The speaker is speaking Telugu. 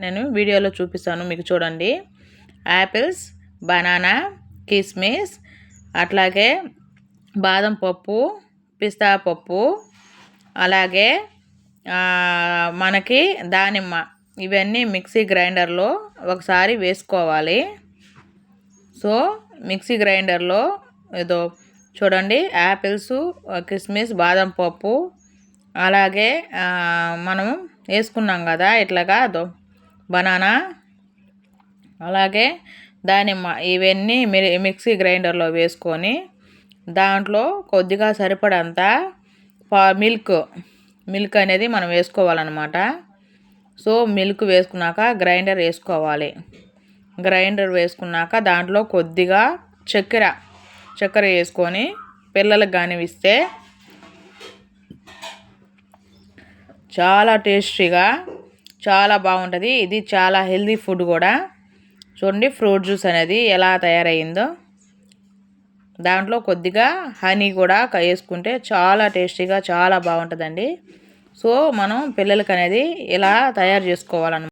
నేను వీడియోలో చూపిస్తాను మీకు చూడండి. యాపిల్స్, బనానా, కిస్మిస్, అట్లాగే బాదం పప్పు, పిస్తా పప్పు, అలాగే మనకి దానిమ్మ, ఇవన్నీ మిక్సీ గ్రైండర్లో ఒకసారి వేసుకోవాలి. సో మిక్సీ గ్రైండర్లో ఏదో చూడండి, యాపిల్స్, కిస్మిస్, బాదం పప్పు, అలాగే మనం వేసుకున్నాం కదా ఇట్లాగా బనానా, అలాగే దానిమ్మ, ఇవన్నీ మిక్సీ గ్రైండర్లో వేసుకొని దాంట్లో కొద్దిగా సరిపడంత మిల్క్ అనేది మనం వేసుకోవాలన్నమాట. సో మిల్క్ వేసుకున్నాక గ్రైండర్ వేసుకోవాలి. గ్రైండర్ వేసుకున్నాక దాంట్లో కొద్దిగా చక్కెర వేసుకొని పిల్లలకు కానీ ఇస్తే చాలా టేస్టీగా చాలా బాగుంటుంది. ఇది చాలా హెల్తీ ఫుడ్ కూడా. చూడండి ఫ్రూట్ జ్యూస్ అనేది ఎలా తయారయ్యిందో. దాంట్లో కొద్దిగా హనీ కూడా వేసుకుంటే చాలా టేస్టీగా చాలా బాగుంటుందండి. సో మనం పిల్లలకి అనేది ఇలా తయారు చేసుకోవాలన్నమాట.